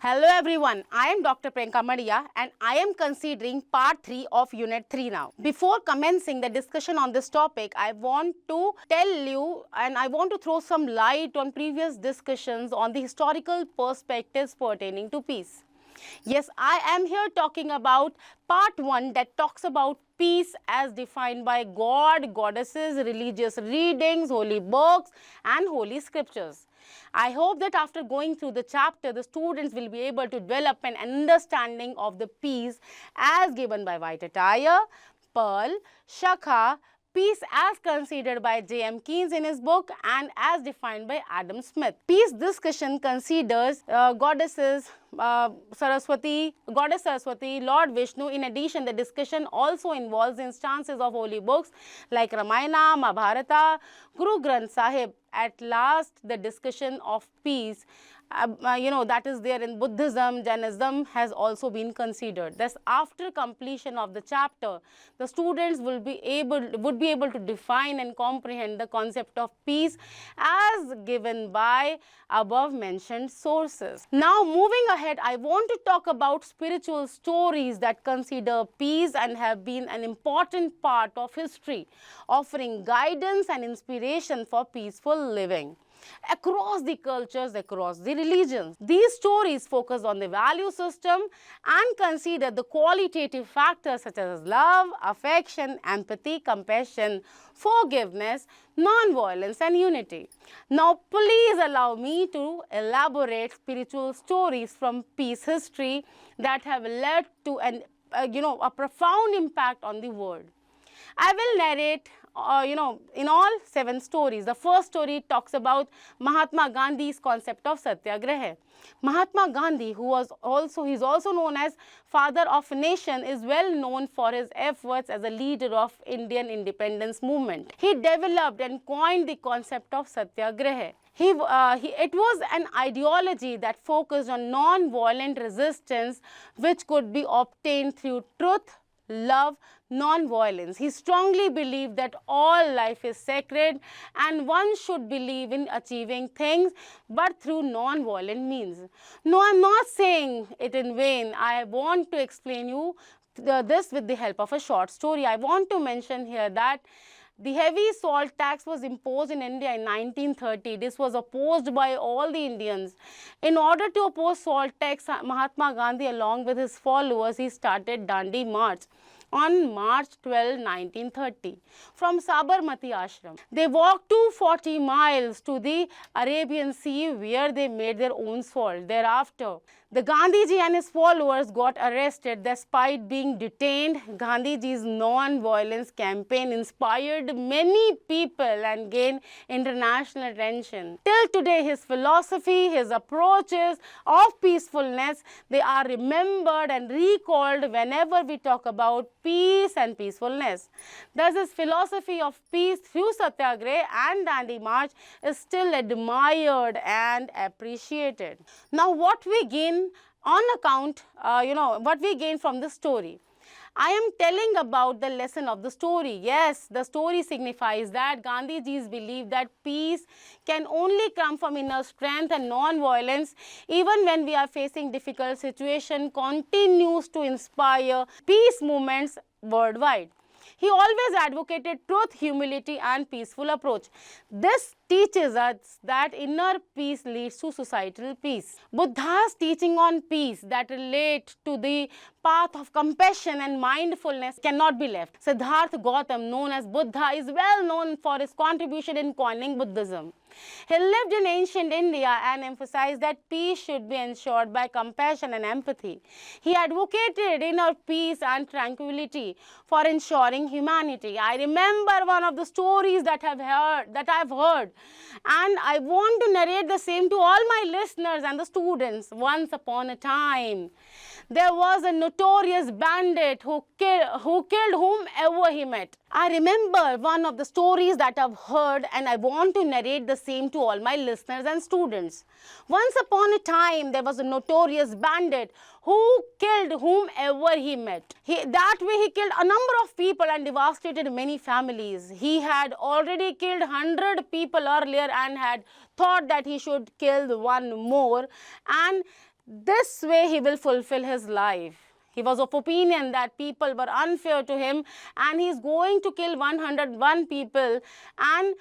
Hello everyone, I am Dr. Priyanka Madia and I am considering part 3 of unit 3 now. Before commencing the discussion on this topic, I want to tell you and I want to throw some light on previous discussions on the historical perspectives pertaining to peace. Yes, I am here talking about part 1 that talks about peace as defined by God, goddesses, religious readings, holy books and holy scriptures. I hope that after going through the chapter, the students will be able to develop an understanding of the peace as given by White Attire, Pearl, Shakha, peace as considered by J.M. Keynes in his book and as defined by Adam Smith. Peace discussion considers goddesses Saraswati, Goddess Saraswati, Lord Vishnu. In addition, the discussion also involves instances of holy books like Ramayana, Mahabharata, Guru Granth Sahib. At last, the discussion of peace, that is there in Buddhism, Jainism has also been considered. Thus, after completion of the chapter, the students would be able to define and comprehend the concept of peace as given by above mentioned sources. Now, moving ahead, I want to talk about spiritual stories that consider peace and have been an important part of history, offering guidance and inspiration for peaceful living across the cultures, across the religions. These stories focus on the value system and consider the qualitative factors such as love, affection, empathy, compassion, forgiveness, non-violence and unity. Now, please allow me to elaborate spiritual stories from peace history that have led to a profound impact on the world. I will narrate in all 7 stories. The first story talks about Mahatma Gandhi's concept of Satyagraha. Mahatma Gandhi, who is also known as Father of a Nation, is well known for his efforts as a leader of Indian independence movement. He developed and coined the concept of Satyagraha. It was an ideology that focused on non-violent resistance which could be obtained through truth, love, non-violence. He strongly believed that all life is sacred and one should believe in achieving things but through non-violent means. No, I am not saying it in vain. I want to explain you this with the help of a short story. I want to mention here that the heavy salt tax was imposed in India in 1930. This was opposed by all the Indians. In order to oppose salt tax, Mahatma Gandhi, along with his followers, he started Dandi March on March 12, 1930 from Sabarmati Ashram. They walked 240 miles to the Arabian Sea where they made their own salt. Thereafter, the Gandhiji and his followers got arrested despite being detained. Gandhiji's non-violence campaign inspired many people and gained international attention. Till today, his philosophy, his approaches of peacefulness, they are remembered and recalled whenever we talk about peace and peacefulness. Thus, his philosophy of peace through Satyagraha and Dandi March is still admired and appreciated. Now, what we gain on account, what we gain from the story. I am telling about the lesson of the story. Yes, the story signifies that Gandhiji's belief that peace can only come from inner strength and non-violence, even when we are facing difficult situations, continues to inspire peace movements worldwide. He always advocated truth, humility and peaceful approach. This teaches us that inner peace leads to societal peace. Buddha's teaching on peace that relate to the path of compassion and mindfulness cannot be left. Siddhartha Gautam, known as Buddha, is well known for his contribution in coining Buddhism. He lived in ancient India and emphasized that peace should be ensured by compassion and empathy. He advocated inner peace and tranquility for ensuring humanity. I remember one of the stories that I've heard, and I want to narrate the same to all my listeners and the students. Once upon a time, there was a notorious bandit who killed whomever he met. I remember one of the stories that I've heard and I want to narrate the same to all my listeners and students. Once upon a time, there was a notorious bandit who killed whomever he met. That way he killed a number of people and devastated many families. He had already killed 100 people earlier and had thought that he should kill one more, and This way he will fulfill his life. He was of opinion that people were unfair to him and he is going to kill 101 people, and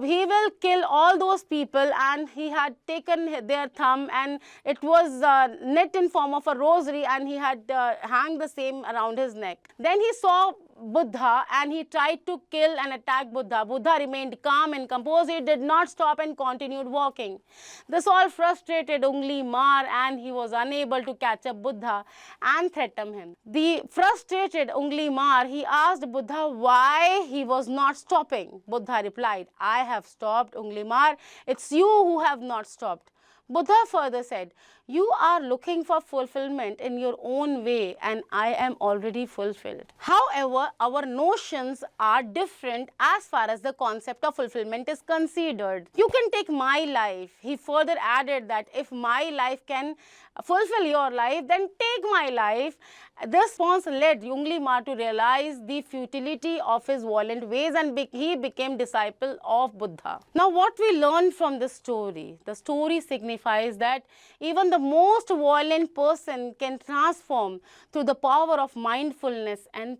he will kill all those people, and he had taken their thumb and it was knit in form of a rosary, and he had hanged the same around his neck. Then he saw Buddha and he tried to kill and attack Buddha. Buddha remained calm and composed. He did not stop and continued walking. This all frustrated Ungli Mar, and he was unable to catch up Buddha and threaten him. The frustrated Ungli Mar, he asked Buddha why he was not stopping. Buddha replied, I have stopped, Ungli Mar. It's you who have not stopped. Buddha further said, you are looking for fulfillment in your own way and I am already fulfilled. However, our notions are different as far as the concept of fulfillment is considered. You can take my life. He further added that if my life can fulfill your life, then take my life. This response led Ungli Mar to realize the futility of his violent ways, and he became disciple of Buddha. Now what we learn from this story? The story signifies that even the most violent person can transform through the power of mindfulness and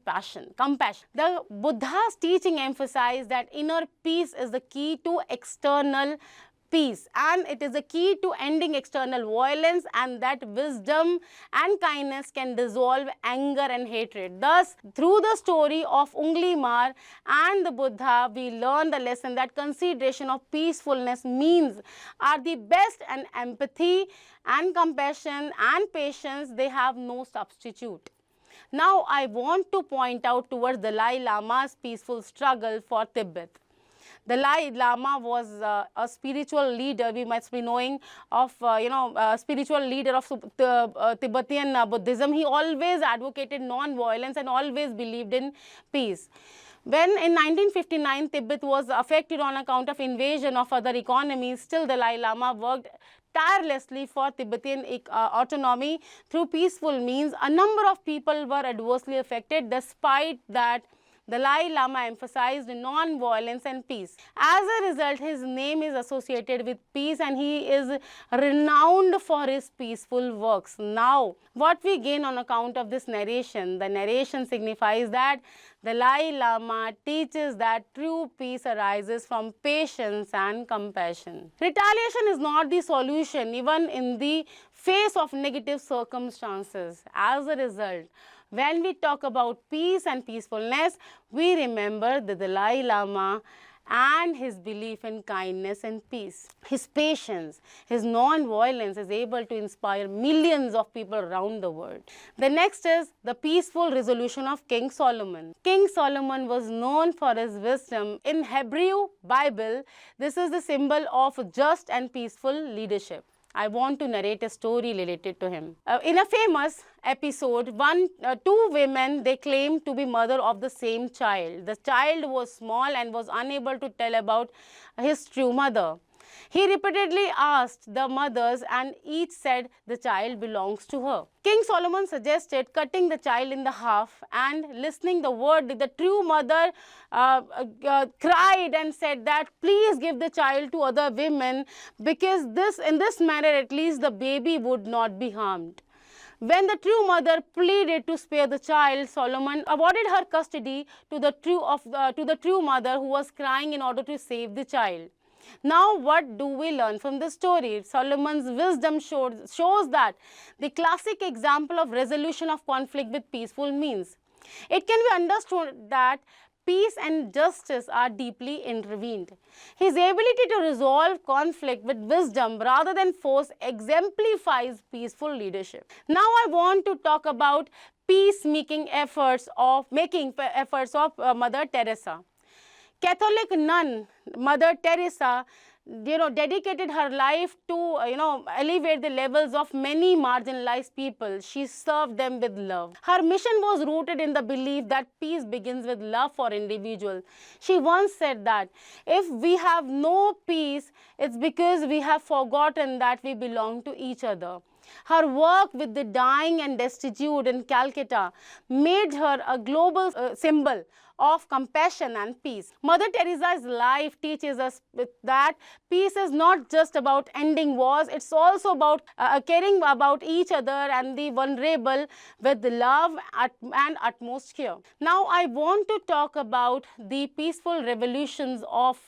compassion. The Buddha's teaching emphasized that inner peace is the key to external peace, and it is the key to ending external violence, and that wisdom and kindness can dissolve anger and hatred. Thus, through the story of Ungli Mar and the Buddha, we learn the lesson that consideration of peacefulness means are the best, and empathy and compassion and patience, they have no substitute. Now, I want to point out towards Dalai Lama's peaceful struggle for Tibet. Dalai Lama was a spiritual leader. We must be knowing of, spiritual leader of Tibetan Buddhism. He always advocated non-violence and always believed in peace. When in 1959 Tibet was affected on account of invasion of other economies, still Dalai Lama worked tirelessly for Tibetan autonomy through peaceful means. A number of people were adversely affected. Despite that, Dalai Lama emphasized non-violence and peace. As a result, his name is associated with peace and he is renowned for his peaceful works. Now, what we gain on account of this narration? The narration signifies that Dalai Lama teaches that true peace arises from patience and compassion. Retaliation is not the solution even in the face of negative circumstances. As a result, when we talk about peace and peacefulness, we remember the Dalai Lama and his belief in kindness and peace. His patience, his non-violence is able to inspire millions of people around the world. The next is the peaceful resolution of King Solomon. King Solomon was known for his wisdom. In Hebrew Bible, this is the symbol of just and peaceful leadership. I want to narrate a story related to him. In a famous episode, two women, they claimed to be mother of the same child. The child was small and was unable to tell about his true mother. He repeatedly asked the mothers and each said the child belongs to her. King Solomon suggested cutting the child in the half, and listening the word, the true mother cried and said that please give the child to other women, because in this manner at least the baby would not be harmed. When the true mother pleaded to spare the child, Solomon awarded her custody to the true mother who was crying in order to save the child. Now, what do we learn from this story? Solomon's wisdom shows that the classic example of resolution of conflict with peaceful means. It can be understood that peace and justice are deeply intertwined. His ability to resolve conflict with wisdom rather than force exemplifies peaceful leadership. Now, I want to talk about peacemaking efforts of Mother Teresa. Catholic nun Mother Teresa, dedicated her life to, elevate the levels of many marginalized people. She served them with love. Her mission was rooted in the belief that peace begins with love for individuals. She once said that if we have no peace, it's because we have forgotten that we belong to each other. Her work with the dying and destitute in Calcutta made her a global symbol of compassion and peace. Mother Teresa's life teaches us that peace is not just about ending wars, it's also about caring about each other and the vulnerable with love and utmost care. Now I want to talk about the peaceful revolutions of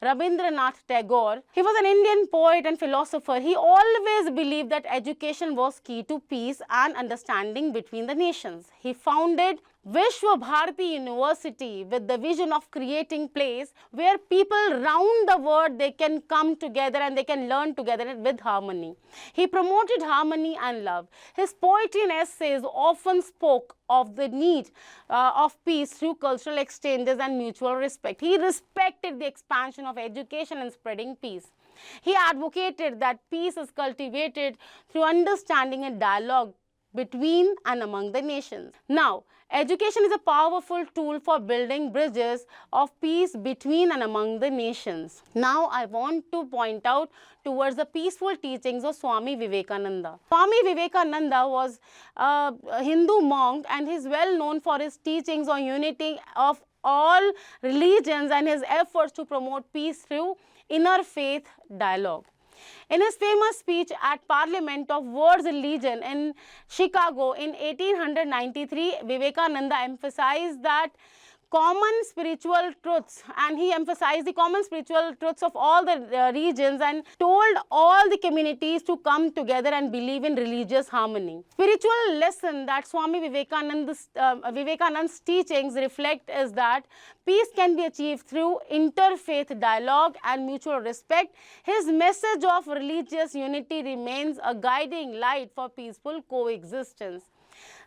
Rabindranath Tagore. He was an Indian poet and philosopher. He always believed that education was key to peace and understanding between the nations. He founded Vishwa Bharati University with the vision of creating a place where people round the world, they can come together and they can learn together with harmony. He promoted harmony and love. His poetry and essays often spoke of the need of peace through cultural exchanges and mutual respect. He respected the expansion of education and spreading peace. He advocated that peace is cultivated through understanding and dialogue between and among the nations. Now, education is a powerful tool for building bridges of peace between and among the nations. Now, I want to point out towards the peaceful teachings of Swami Vivekananda. Swami Vivekananda was a Hindu monk and he is well known for his teachings on unity of all religions and his efforts to promote peace through interfaith dialogue. In his famous speech at Parliament of World's Religion in Chicago in 1893, Vivekananda emphasized that common spiritual truths, and he emphasized the common spiritual truths of all the regions and told all the communities to come together and believe in religious harmony. Spiritual lesson that Swami Vivekananda's teachings reflect is that peace can be achieved through interfaith dialogue and mutual respect. His message of religious unity remains a guiding light for peaceful coexistence.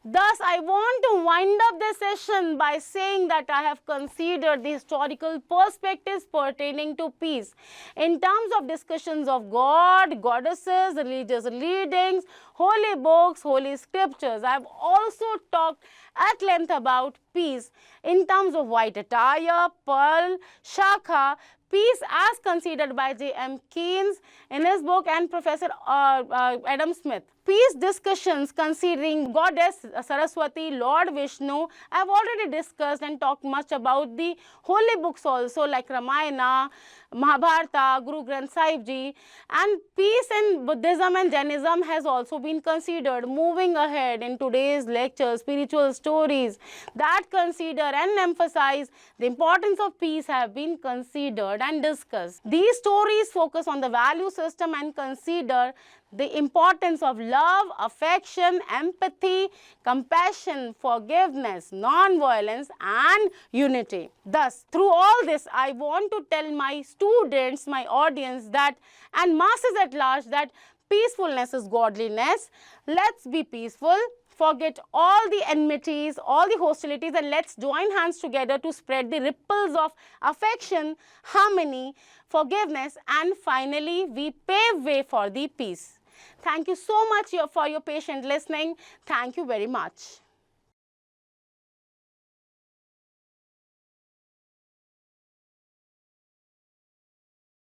Thus, I want to wind up this session by saying that I have considered the historical perspectives pertaining to peace in terms of discussions of God, goddesses, religious readings, holy books, holy scriptures. I have also talked at length about peace in terms of white attire, pearl, shakha, peace as considered by J.M. Keynes in his book and Professor Adam Smith. Peace discussions considering Goddess Saraswati, Lord Vishnu, I have already discussed and talked much about the holy books also like Ramayana, Mahabharata, Guru Granth Sahib Ji, and peace in Buddhism and Jainism has also been considered. Moving ahead in today's lecture, spiritual stories that consider and emphasize the importance of peace have been considered and discussed. These stories focus on the value system and consider the importance of love, affection, empathy, compassion, forgiveness, non-violence and unity. Thus, through all this, I want to tell my students, my audience that and masses at large that peacefulness is godliness. Let's be peaceful. Forget all the enmities, all the hostilities, and let's join hands together to spread the ripples of affection, harmony, forgiveness, and finally, we pave way for the peace. Thank you so much for your patient listening. Thank you very much.